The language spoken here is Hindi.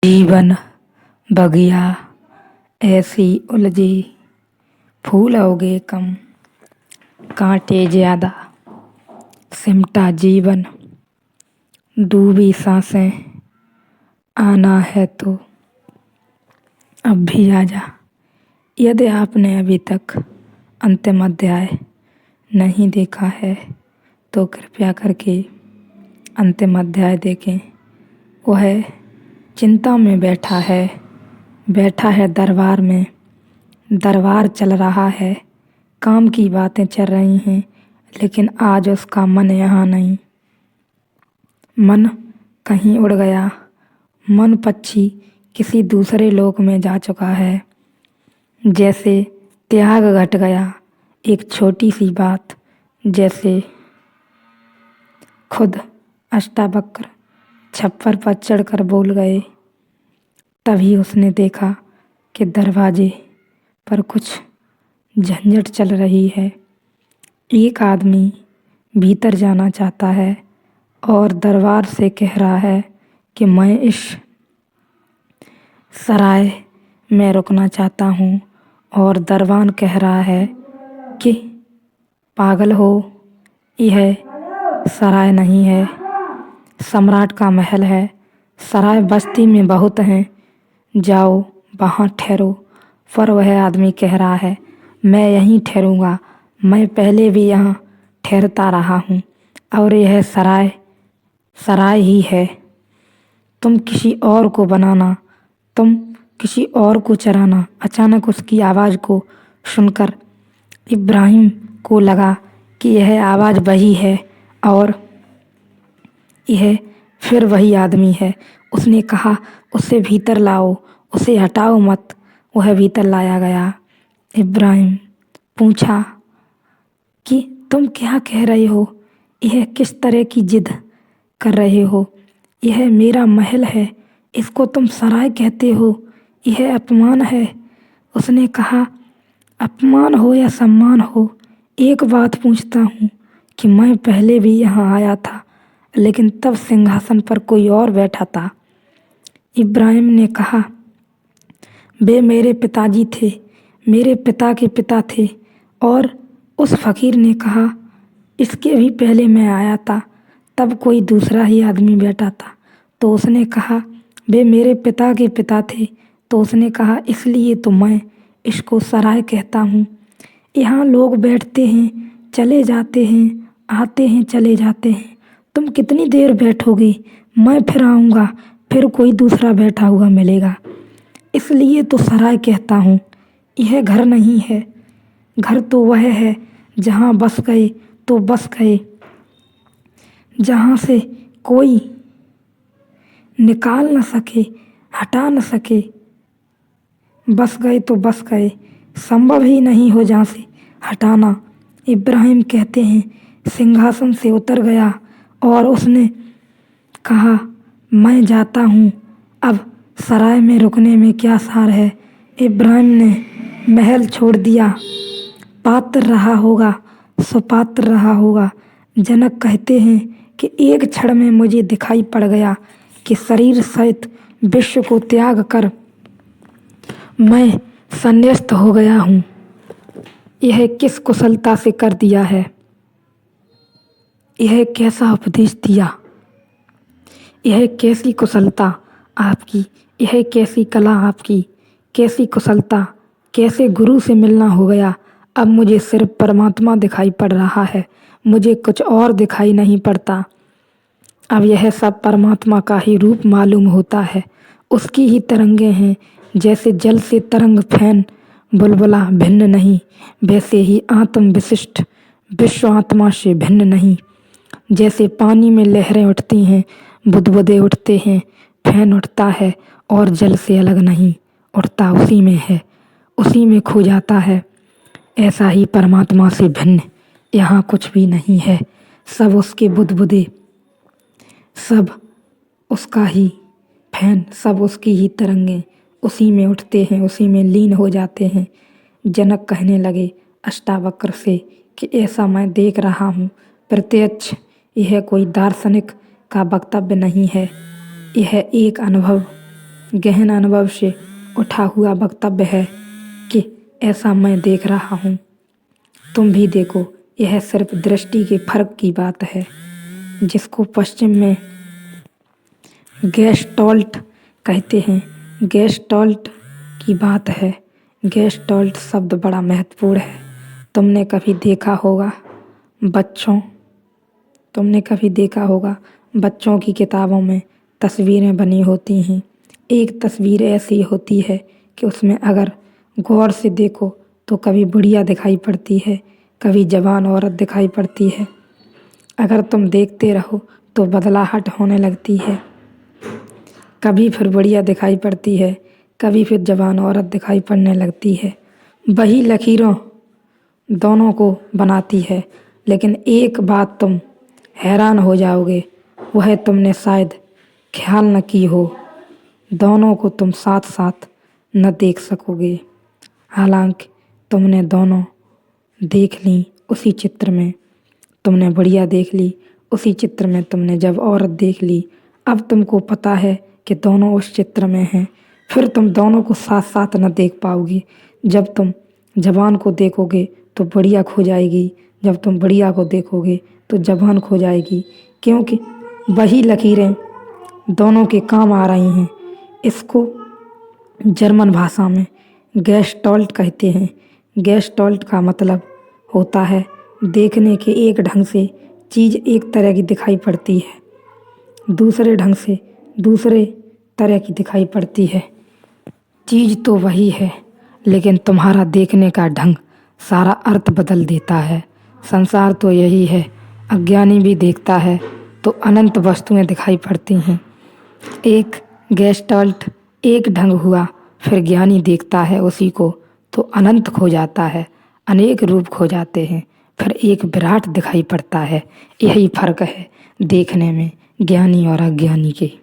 जीवन बगिया ऐसी उलझे, फूल उगे कम, कांटे ज्यादा, सिमटा जीवन, डूबी सांसें, आना है तो अब भी आजा। यदि आपने अभी तक अंतिम अध्याय नहीं देखा है तो कृपया करके अंतिम अध्याय देखें। वह चिंता में बैठा है दरबार में। दरबार चल रहा है, काम की बातें चल रही हैं, लेकिन आज उसका मन यहाँ नहीं। मन कहीं उड़ गया, मन पक्षी किसी दूसरे लोक में जा चुका है। जैसे त्याग घट गया, एक छोटी सी बात, जैसे खुद अष्टावक्र छप्पर पर चढ़कर बोल गए। तभी उसने देखा कि दरवाजे पर कुछ झंझट चल रही है। एक आदमी भीतर जाना चाहता है और दरबार से कह रहा है कि मैं इस सराय में रुकना चाहता हूँ, और दरबान कह रहा है कि पागल हो, यह सराय नहीं है, सम्राट का महल है। सराय बस्ती में बहुत हैं, जाओ वहाँ ठहरो। पर वह आदमी कह रहा है मैं यहीं ठहरूंगा, मैं पहले भी यहाँ ठहरता रहा हूँ और यह सराय ही है। तुम किसी और को बनाना, तुम किसी और को चराना। अचानक उसकी आवाज़ को सुनकर इब्राहिम को लगा कि यह आवाज़ वही है और यह फिर वही आदमी है। उसने कहा उसे भीतर लाओ, उसे हटाओ मत। वह भीतर लाया गया। इब्राहिम पूछा कि तुम क्या कह रहे हो, यह किस तरह की जिद कर रहे हो? यह मेरा महल है, इसको तुम सराय कहते हो, यह अपमान है। उसने कहा अपमान हो या सम्मान हो, एक बात पूछता हूँ कि मैं पहले भी यहाँ आया था, लेकिन तब सिंहासन पर कोई और बैठा था। इब्राहिम ने कहा वे मेरे पिताजी थे, मेरे पिता के पिता थे। और उस फकीर ने कहा इसके भी पहले मैं आया था, तब कोई दूसरा ही आदमी बैठा था। तो उसने कहा वे मेरे पिता के पिता थे। तो उसने कहा इसलिए तो मैं इसको सराय कहता हूँ। यहाँ लोग बैठते हैं, चले जाते हैं, आते हैं, चले जाते हैं। तुम कितनी देर बैठोगे? मैं फिर आऊँगा, फिर कोई दूसरा बैठा हुआ मिलेगा, इसलिए तो सराय कहता हूँ। यह घर नहीं है, घर तो वह है जहाँ बस गए तो बस गए, जहाँ से कोई निकाल न सके, हटा न सके। बस गए तो बस गए, संभव ही नहीं हो जहाँ से हटाना। इब्राहिम कहते हैं सिंहासन से उतर गया और उसने कहा मैं जाता हूँ, अब सराय में रुकने में क्या सार है। इब्राहिम ने महल छोड़ दिया। पात्र रहा होगा, सुपात्र रहा होगा। जनक कहते हैं कि एक क्षण में मुझे दिखाई पड़ गया कि शरीर सहित विश्व को त्याग कर मैं संन्यास्त हो गया हूँ। यह किस कुशलता से कर दिया है, यह कैसा उपदेश दिया, यह कैसी कुशलता आपकी, यह कैसी कला आपकी, कैसी कुशलता, कैसे गुरु से मिलना हो गया। अब मुझे सिर्फ परमात्मा दिखाई पड़ रहा है, मुझे कुछ और दिखाई नहीं पड़ता। अब यह सब परमात्मा का ही रूप मालूम होता है, उसकी ही तरंगे हैं। जैसे जल से तरंग फैन बुलबुला भिन्न नहीं, वैसे ही आत्म विशिष्ट विश्व आत्मा से भिन्न नहीं। जैसे पानी में लहरें उठती हैं, बुदबुदे उठते हैं, फैन उठता है और जल से अलग नहीं उठता, उसी में है, उसी में खो जाता है। ऐसा ही परमात्मा से भिन्न यहाँ कुछ भी नहीं है। सब उसके बुदबुदे, सब उसका ही फैन, सब उसकी ही तरंगे, उसी में उठते हैं, उसी में लीन हो जाते हैं। जनक कहने लगे अष्टावक्र से कि ऐसा मैं देख रहा हूँ प्रत्यक्ष। यह कोई दार्शनिक का वक्तव्य नहीं है, यह एक अनुभव गहन अनुभव से उठा हुआ वक्तव्य है कि ऐसा मैं देख रहा हूँ, तुम भी देखो। यह सिर्फ दृष्टि के फर्क की बात है, जिसको पश्चिम में गेस्टाल्ट कहते हैं। गेस्टाल्ट की बात है। गेस्टाल्ट शब्द बड़ा महत्वपूर्ण है। तुमने कभी देखा होगा बच्चों की किताबों में तस्वीरें बनी होती हैं। एक तस्वीर ऐसी होती है कि उसमें अगर गौर से देखो तो कभी बुढ़िया दिखाई पड़ती है, कभी जवान औरत दिखाई पड़ती है। अगर तुम देखते रहो तो बदलाहट होने लगती है, कभी फिर बुढ़िया दिखाई पड़ती है, कभी फिर जवान औरत दिखाई पड़ने लगती है। वही लकीरों दोनों को बनाती है। लेकिन एक बात तुम हैरान हो जाओगे, वह तुमने शायद ख्याल न की हो, दोनों को तुम साथ साथ न देख सकोगे। हालांकि तुमने दोनों देख ली उसी चित्र में। तुमने बुढ़िया देख ली उसी चित्र में, तुमने जब औरत देख ली। अब तुमको पता है कि दोनों उस चित्र में हैं, फिर तुम दोनों को साथ साथ न देख पाओगी। जब तुम जवान को देखोगे तो बुढ़िया खो जाएगी, जब तुम बुढ़िया को देखोगे तो जवान खो जाएगी, क्योंकि वही लकीरें दोनों के काम आ रही हैं। इसको जर्मन भाषा में गेस्टाल्ट कहते हैं। गेस्टाल्ट का मतलब होता है देखने के एक ढंग से चीज़ एक तरह की दिखाई पड़ती है, दूसरे ढंग से दूसरे तरह की दिखाई पड़ती है। चीज़ तो वही है, लेकिन तुम्हारा देखने का ढंग सारा अर्थ बदल देता है। संसार तो यही है। अज्ञानी भी देखता है तो अनंत वस्तुएं दिखाई पड़ती हैं। एक गेस्टाल्ट एक ढंग हुआ, फिर ज्ञानी देखता है उसी को तो अनंत खो जाता है, अनेक रूप खो जाते हैं, फिर एक विराट दिखाई पड़ता है। यही फर्क है देखने में ज्ञानी और अज्ञानी के।